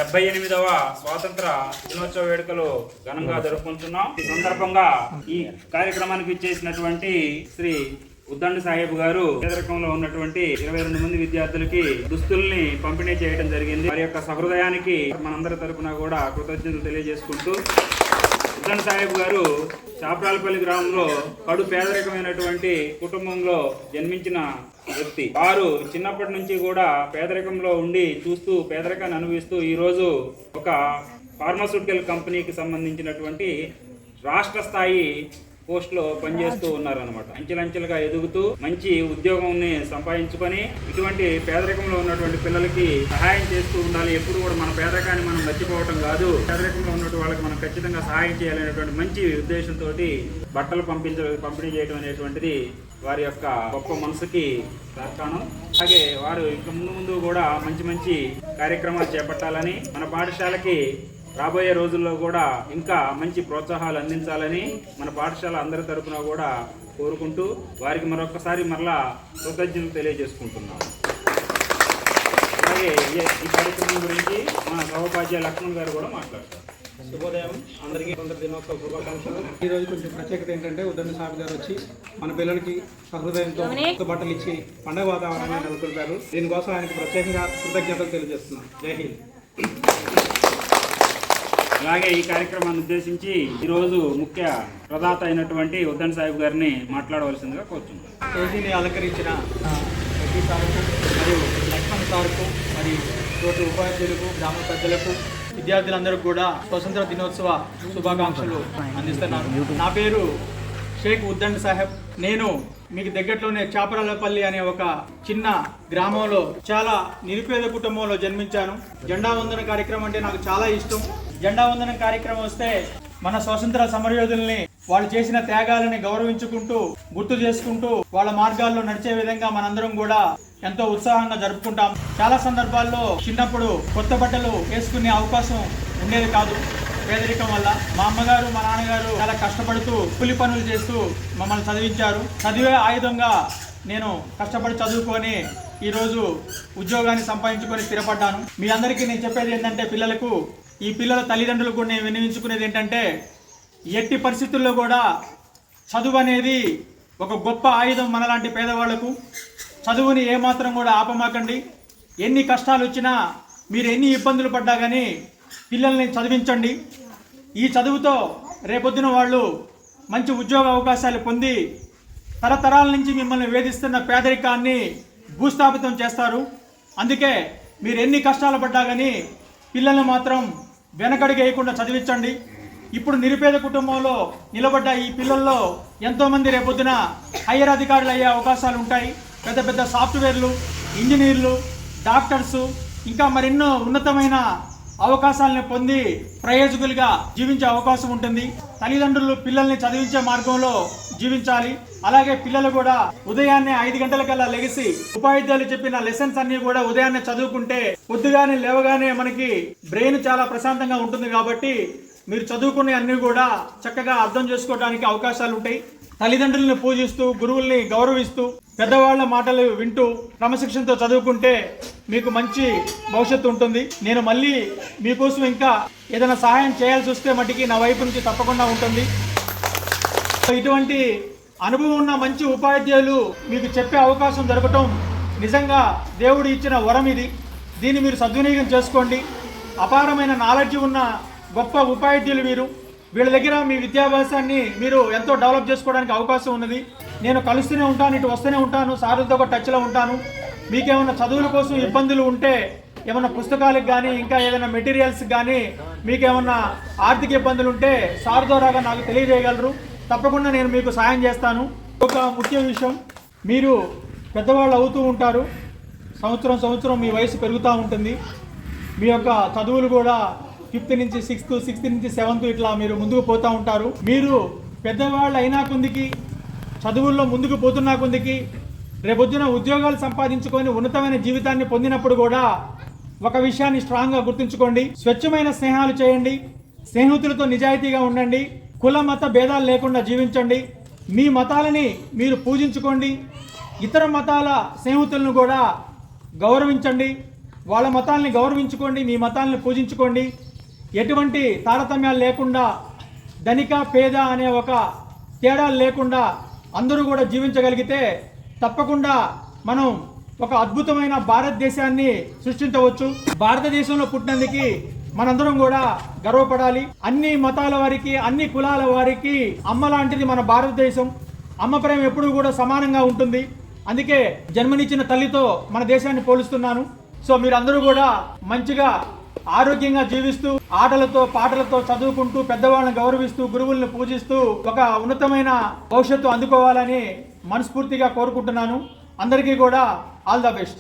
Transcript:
78వ స్వాతంత్ర దినోత్సవ వేడుకలు ఘనంగా జరుపుకుంటున్నాం. ఈ సందర్భంగా ఈ కార్యక్రమానికి ఇచ్చేసినటువంటి శ్రీ ఉద్దండి సాహెబ్ గారు పేదరికంలో ఉన్నటువంటి 22 మంది విద్యార్థులకి దుస్తుల్ని పంపిణీ చేయడం జరిగింది. వారి యొక్క సహృదయానికి మనందరి తరపున కూడా కృతజ్ఞతలు తెలియజేసుకుంటూ, ఉద్దండి సాహెబ్ గారు చాప్రాలపల్లి గ్రామంలో కడు పేదరికమైనటువంటి కుటుంబంలో జన్మించిన వ్యక్తి. వారు చిన్నప్పటి నుంచి కూడా పేదరికంలో ఉండి చూస్తూ పేదరికాన్ని అనుభవిస్తూ ఈరోజు ఒక ఫార్మాస్యూటికల్ కంపెనీకి సంబంధించినటువంటి రాష్ట్ర స్థాయి పోస్టులో పనిచేస్తూ ఉన్నారనమాట. అంచెలంచెలుగా ఎదుగుతూ మంచి ఉద్యోగంని సంపాదించుకొని ఇటువంటి పేదరికంలో ఉన్నటువంటి పిల్లలకి సహాయం చేస్తూ ఉండాలి. ఎప్పుడు కూడా మన పేదరికాన్ని మనం మర్చిపోవటం కాదు, పేదరికంలో ఉన్నటువంటి వాళ్ళకి మనం ఖచ్చితంగా సహాయం చేయాలనేటువంటి మంచి ఉద్దేశంతో బట్టలు పంపిణీ చేయడం అనేటువంటిది వారి యొక్క గొప్ప మనసుకి తార్కాణం. అలాగే వారు ఇక ముందు కూడా మంచి మంచి కార్యక్రమాలు చేపట్టాలని, మన పాఠశాలకి రాబోయే రోజుల్లో కూడా ఇంకా మంచి ప్రోత్సాహాలు అందించాలని మన పాఠశాల అందరి తరపున కూడా కోరుకుంటూ వారికి మరొకసారి మరలా కృతజ్ఞతలు తెలియజేసుకుంటున్నాం. అలాగే ఈ కార్యక్రమం గురించి మన సహోపాధ్యాయ లక్ష్మణ్ గారు కూడా మాట్లాడతారు. శుభోదయం, అందరికీ స్వాతంత్ర దినోత్సవ శుభాకాంక్షలు. ఈరోజు కొంచెం ప్రత్యేకత ఏంటంటే ఉద్దండి సాహెబ్ గారు వచ్చి మన పిల్లలకి సహృదయంతో బట్టలు ఇచ్చి పండుగ వాతావరణాన్ని నెలకొల్పారు. దీనికోసం ఆయనకి ప్రత్యేకంగా కృతజ్ఞతలు తెలియజేస్తున్నాం. జై హింద్. అలాగే ఈ కార్యక్రమాన్ని ఉద్దేశించి ఈరోజు ముఖ్య ప్రదాత అయినటువంటి ఉద్దండి సాహెబ్ గారిని మాట్లాడవలసిందిగా కోరుతున్నాం. స్టేజీని అలంకరించిన రెడ్డి సార్కు మరియు లక్ష్మణ్ సార్కు మరియు తోటి ఉపాధ్యాయులకు, గ్రామ పెద్దలకు, విద్యార్థులందరికీ కూడా స్వతంత్ర దినోత్సవ శుభాకాంక్షలు అందిస్తున్నాను. నా పేరు షేక్ ఉద్దండి సాహెబ్. నేను మీకు దగ్గరలోనే చాపరాలపల్లి అనే ఒక చిన్న గ్రామంలో చాలా నిరుపేద కుటుంబంలో జన్మించాను. జెండా వందన కార్యక్రమం అంటే నాకు చాలా ఇష్టం. జెండా వందన కార్యక్రమం వస్తే మన స్వతంత్ర సమరయోధుల్ని, వాళ్ళు చేసిన త్యాగాలని గౌరవించుకుంటూ, గుర్తు చేసుకుంటూ, వాళ్ళ మార్గాల్లో నడిచే విధంగా మనందరం కూడా ఎంతో ఉత్సాహంగా జరుపుకుంటాం. చాలా సందర్భాల్లో చిన్నప్పుడు కొత్త బట్టలు వేసుకునే అవకాశం ఉండేది కాదు పేదరికం వల్ల. మా అమ్మగారు, మా నాన్నగారు చాలా కష్టపడుతూ కూలి పనులు చేస్తూ మమ్మల్ని చదివించారు. చదివే ఆయుధంగా నేను కష్టపడి చదువుకొని ఈరోజు ఉద్యోగాన్ని సంపాదించుకొని స్థిరపడ్డాను. మీ అందరికీ నేను చెప్పేది ఏంటంటే, పిల్లలకు, ఈ పిల్లల తల్లిదండ్రులకు నేను విన్నవించుకునేది ఏంటంటే, ఎట్టి పరిస్థితుల్లో కూడా చదువు అనేది ఒక గొప్ప ఆయుధం. మనలాంటి పేదవాళ్లకు చదువుని ఏమాత్రం కూడా ఆపమాకండి. ఎన్ని కష్టాలు వచ్చినా, మీరు ఎన్ని ఇబ్బందులు పడ్డా కానీ పిల్లల్ని చదివించండి. ఈ చదువుతో రేపొద్దున వాళ్ళు మంచి ఉద్యోగ అవకాశాలు పొంది తరతరాల నుంచి మిమ్మల్ని వేధిస్తున్న పేదరికాన్ని భూస్థాపితం చేస్తారు. అందుకే మీరు ఎన్ని కష్టాలు పడ్డా కానీ పిల్లల్ని మాత్రం వెనకడుగు వేయకుండా చదివించండి. ఇప్పుడు నిరుపేద కుటుంబంలో నిలబడ్డ ఈ పిల్లల్లో ఎంతోమంది రేపొద్దున హయ్యర్ అధికారులు అయ్యే అవకాశాలు ఉంటాయి. పెద్ద పెద్ద సాఫ్ట్వేర్లు, ఇంజనీర్లు, డాక్టర్సు, ఇంకా మరెన్నో ఉన్నతమైన అవకాశాలను పొంది ప్రయోజకులుగా జీవించే అవకాశం ఉంటుంది. తల్లిదండ్రులు పిల్లల్ని చదివించే మార్గంలో జీవించాలి. అలాగే పిల్లలు కూడా ఉదయాన్నే 5 గంటలకల్లా లెగిసి ఉపాధ్యాయులు చెప్పిన లెసన్స్ అన్ని కూడా ఉదయాన్నే చదువుకుంటే పొద్దుగానే లేవగానే మనకి బ్రెయిన్ చాలా ప్రశాంతంగా ఉంటుంది. కాబట్టి మీరు చదువుకునే అన్ని కూడా చక్కగా అర్థం చేసుకోవడానికి అవకాశాలు ఉంటాయి. తల్లిదండ్రులను పూజిస్తూ, గురువుల్ని గౌరవిస్తూ, పెద్దవాళ్ల మాటలు వింటూ క్రమశిక్షణతో చదువుకుంటే మీకు మంచి భవిష్యత్తు ఉంటుంది. నేను మళ్ళీ మీకోసం ఇంకా ఏదైనా సహాయం చేయాల్సి వస్తే మటుకి నా వైపు నుంచి తప్పకుండా ఉంటుంది. ఇటువంటి అనుభవం ఉన్న మంచి ఉపాధ్యాయులు మీకు చెప్పే అవకాశం దొరకటం నిజంగా దేవుడు ఇచ్చిన వరం ఇది. దీన్ని మీరు సద్వినియోగం చేసుకోండి. అపారమైన నాలెడ్జ్ ఉన్న గొప్ప ఉపాధ్యాయులు వీళ్ళ దగ్గర మీ విద్యాభ్యాసాన్ని మీరు ఎంతో డెవలప్ చేసుకోవడానికి అవకాశం ఉన్నది. నేను కలుస్తూనే ఉంటాను, ఇటు వస్తూనే ఉంటాను, సార్లతో ఒక టచ్లో ఉంటాను. మీకేమైనా చదువుల కోసం ఇబ్బందులు ఉంటే, ఏమైనా పుస్తకాలకు కానీ ఇంకా ఏదైనా మెటీరియల్స్ కానీ మీకేమన్నా ఆర్థిక ఇబ్బందులు ఉంటే సార్ ద్వారాగా నాకు తెలియజేయగలరు. తప్పకుండా నేను మీకు సాయం చేస్తాను. ఒక ముఖ్య విషయం, మీరు పెద్దవాళ్ళు అవుతూ ఉంటారు. సంవత్సరం మీ వయసు పెరుగుతూ ఉంటుంది. మీ యొక్క చదువులు కూడా 5th నుంచి 6th నుంచి 7th ఇట్లా మీరు ముందుకు పోతూ ఉంటారు. మీరు పెద్దవాళ్ళు అయినా కొందికి, చదువుల్లో ముందుకు పోతున్నా కొందికి, రేపొద్దున ఉద్యోగాలు సంపాదించుకొని ఉన్నతమైన జీవితాన్ని పొందినప్పుడు కూడా ఒక విషయాన్ని స్ట్రాంగ్గా గుర్తుంచుకోండి. స్వచ్ఛమైన స్నేహాలు చేయండి. స్నేహితులతో నిజాయితీగా ఉండండి. కుల మత భేదాలు లేకుండా జీవించండి. మీ మతాలని మీరు పూజించుకోండి. ఇతర మతాల స్నేహితులను కూడా గౌరవించండి. వాళ్ళ మతాల్ని గౌరవించుకోండి, మీ మతాల్ని పూజించుకోండి. ఎటువంటి తారతమ్యాలు లేకుండా, ధనిక పేద అనే ఒక తేడాలు లేకుండా అందరూ కూడా జీవించగలిగితే తప్పకుండా మనం ఒక అద్భుతమైన భారతదేశాన్ని సృష్టించవచ్చు. భారతదేశంలో పుట్టినందుకు మనందరం కూడా గర్వపడాలి. అన్ని మతాల వారికి, అన్ని కులాల వారికి అమ్మ లాంటిది మన భారతదేశం. అమ్మ ప్రేమ ఎప్పుడూ కూడా సమానంగా ఉంటుంది. అందుకే జన్మనిచ్చిన తల్లితో మన దేశాన్ని పోలుస్తున్నాను. సో మీరందరూ కూడా మంచిగా ఆరోగ్యంగా జీవిస్తూ, ఆటలతో పాటలతో చదువుకుంటూ, పెద్దవాళ్ళని గౌరవిస్తూ, గురువులను పూజిస్తూ ఒక ఉన్నతమైన భవిష్యత్తు అందుకోవాలని మనస్ఫూర్తిగా కోరుకుంటున్నాను. అందరికీ కూడా ఆల్ ద బెస్ట్.